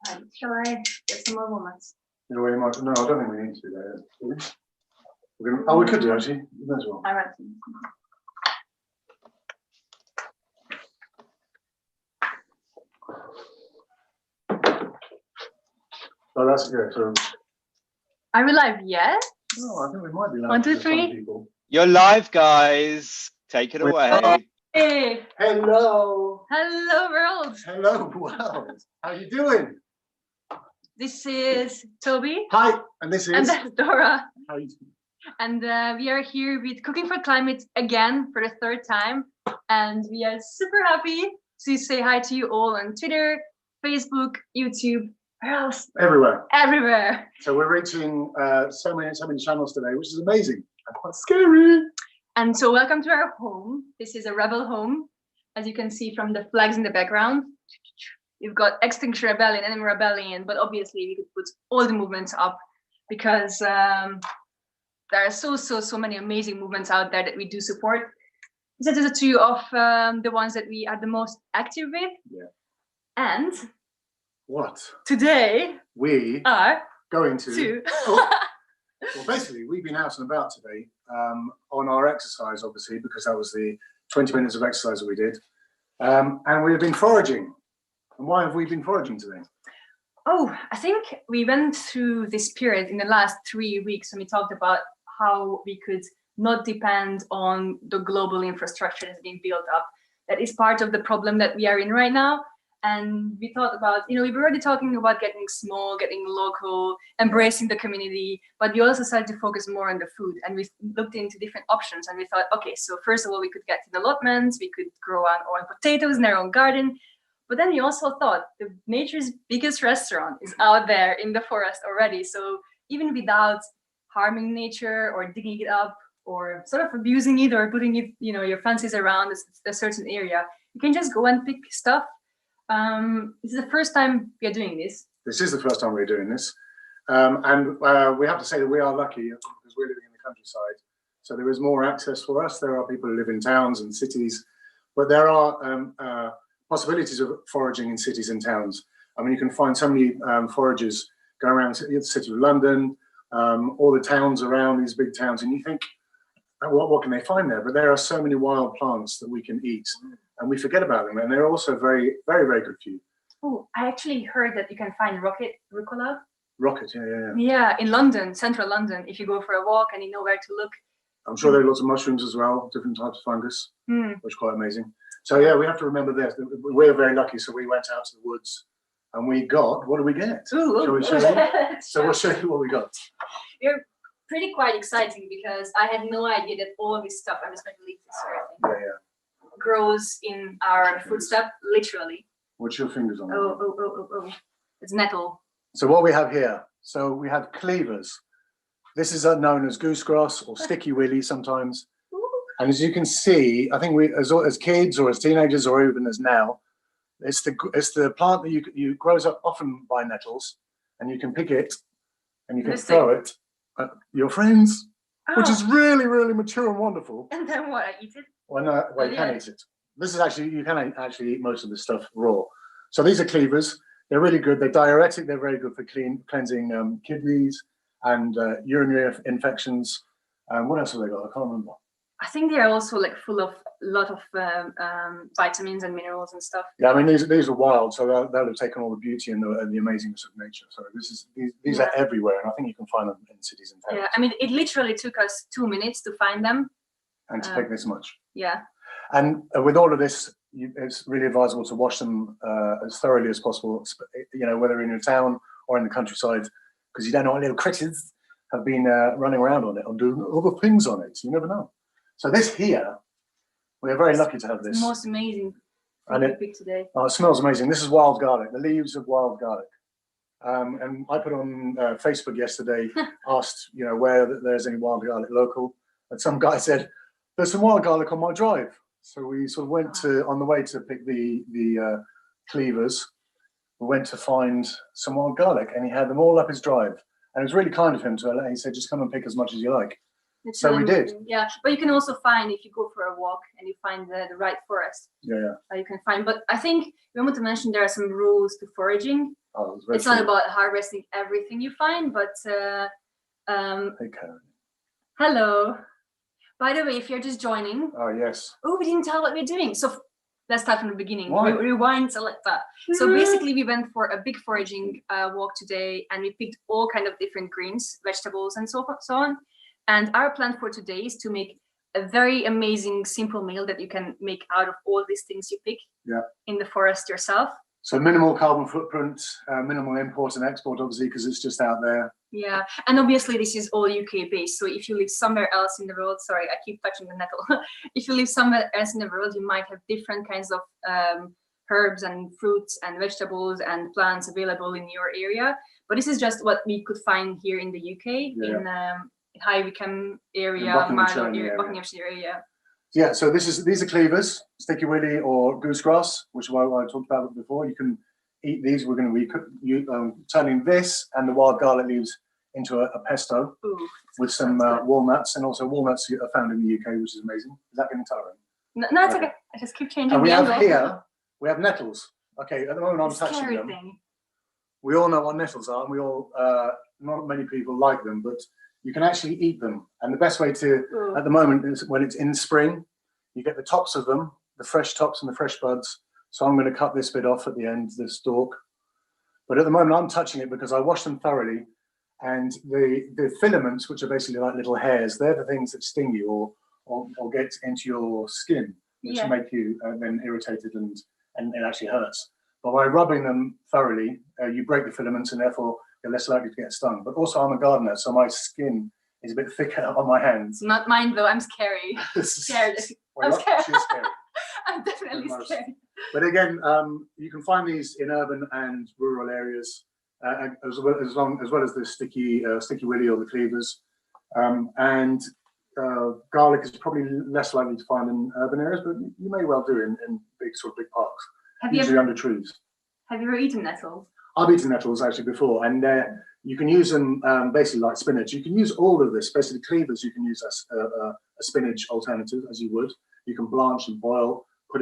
Shall I get some more walnuts? You know, you might, no, I don't think we need to do that. Do we? Oh, we could do actually. May as well. I read them. Oh, that's good. So, Are we live yet? no, I think we might be live. 1, 2, for some 3. people. You're live, guys. Take it away. Hey! Hello. Hello, world! Hello, world. How you doing? This is Toby. Hi, and this is. And that's Dora. How you doing? And we are here with Cooking for Climate again for the 3rd time. And we are super happy to say hi to you all on Twitter, Facebook, YouTube. Where else? Everywhere. Everywhere. So we're reaching so many channels today, which is amazing and quite scary. And so welcome to our home. This is a rebel home, as you can see from the flags in the background. You've got Extinction Rebellion, Enemy Rebellion, but obviously we could put all the movements up because there are so many amazing movements out there that we do support. These are just a few of the ones that we are the most active with. Yeah. And what? Today We are going to. Well, basically, we've been out and about today on our exercise, obviously, because that was the 20 minutes of exercise that we did. And we've been foraging. And why have we been foraging today? Oh, I think we went through this period in the last 3 weeks when we talked about how we could not depend on the global infrastructure that's being built up. That is part of the problem that we are in right now. And we thought about, we were already talking about getting small, getting local, embracing the community, but we also started to focus more on the food. And we looked into different options and we thought, okay, so first of all, we could get in allotments, we could grow our own potatoes in our own garden. But then we also thought the nature's biggest restaurant is out there in the forest already. So even without harming nature or digging it up or sort of abusing it or putting it, your fences around a certain area, you can just go and pick stuff. This is the first time we are doing this. This is the first time we're doing this. And we have to say that we are lucky because we're living in the countryside. So there is more access for us. There are people who live in towns and cities, but there are possibilities of foraging in cities and towns. I mean, you can find so many foragers going around the city of London, all the towns around these big towns, and you think, what can they find there? But there are so many wild plants that we can eat, and we forget about them, and they're also very, very, very good for you. Oh, I actually heard that you can find rucola. Rocket, yeah. Yeah, in London, central London, if you go for a walk and you know where to look. I'm sure there are lots of mushrooms as well, different types of fungus, which is quite amazing. So yeah, we have to remember this. We're very lucky, so we went out to the woods, and we got, what did we get? Shall we show you? So we'll show you what we got. You're pretty quite exciting because I had no idea that all this stuff, I'm just going to leave this here, grows in our footstep, literally. What's your fingers on? Oh. It's nettle. So what we have here, so we have cleavers. This is known as goosegrass or sticky willy sometimes. And as you can see, I think we, as kids or as teenagers or even as now, it's the plant that you grows up often by nettles, and you can pick it and you can throw it at your friends, which is really, really mature and wonderful. And then what? I eat it? Well, no, well, you can eat it. This is actually, you can actually eat most of this stuff raw. So these are cleavers. They're really good. They're diuretic. They're very good for cleansing kidneys and urinary infections. What else have they got? I can't remember. I think they are also like full of a lot of vitamins and minerals and stuff. Yeah, I mean these are wild, so they'll have taken all the beauty and the amazingness of nature. So these are everywhere, and I think you can find them in cities and towns. Yeah, I mean it literally took us 2 minutes to find them. And to pick this much. Yeah. And with all of this, it's really advisable to wash them as thoroughly as possible. Whether in your town or in the countryside, because you don't know what little critters have been running around on it and doing other things on it. You never know. So this here, we're very lucky to have this. The most amazing thing we picked today. Oh, it smells amazing. This is wild garlic, the leaves of wild garlic. And I put on Facebook yesterday, asked where there's any wild garlic local, and some guy said, "There's some wild garlic on my drive." So we sort of went on the way to pick the cleavers. We went to find some wild garlic, and he had them all up his drive. And it was really kind of him to. He said, "Just come and pick as much as you like." So we did. Yeah, but you can also find, if you go for a walk and you find the right forest. Yeah. You can find. But I think we want to mention there are some rules to foraging. Oh, it was it's not about harvesting everything you find, but Hey, Karen. hello. By the way, if you're just joining, Oh, yes. oh, we didn't tell what we're doing. So let's start from the beginning. Why? Rewind, select that. So basically, we went for a big foraging walk today, and we picked all kind of different greens, vegetables, and so on. And our plan for today is to make a very amazing, simple meal that you can make out of all these things you pick in the forest yourself. So minimal carbon footprint, minimal import and export, obviously, because it's just out there. Yeah, and obviously this is all UK based. So if you live somewhere else in the world, sorry, I keep touching the nettle. If you live somewhere else in the world, you might have different kinds of herbs and fruits and vegetables and plants available in your area. But this is just what we could find here in the UK, in High Wycombe area, Buckinghamshire area. Yeah, so these are cleavers, sticky willy or goosegrass, which is what I talked about before. You can eat these. We're going to be turning this and the wild garlic leaves into a pesto with some walnuts, and also walnuts are found in the UK, which is amazing. Is that getting tiring? No, it's okay. I just keep changing. And we the have angle. here, we have nettles. Okay, at the moment I'm touching them. Thing. We all know what nettles are, and we all, not many people like them, but you can actually eat them. And the best way to, at the moment, is when it's in spring, you get the tops of them, the fresh tops and the fresh buds. So I'm going to cut this bit off at the end, the stalk. But at the moment I'm touching it because I wash them thoroughly. And the filaments, which are basically like little hairs, they're the things that sting you or get into your skin, which make you then irritated and it actually hurts. But by rubbing them thoroughly, you break the filaments and therefore you're less likely to get stung. But also I'm a gardener, so my skin is a bit thicker on my hands. Not mine though, I'm scary. Scared. Well, I'm scared. she's scary. I'm definitely scared. But again, you can find these in urban and rural areas, as well as the sticky willy or the cleavers. Garlic is probably less likely to find in urban areas, but you may well do in big parks, usually under trees. Have you ever eaten nettles? I've eaten nettles actually before, and you can use them basically like spinach. You can use all of this. Basically, cleavers you can use as a spinach alternative, as you would. You can blanch and boil.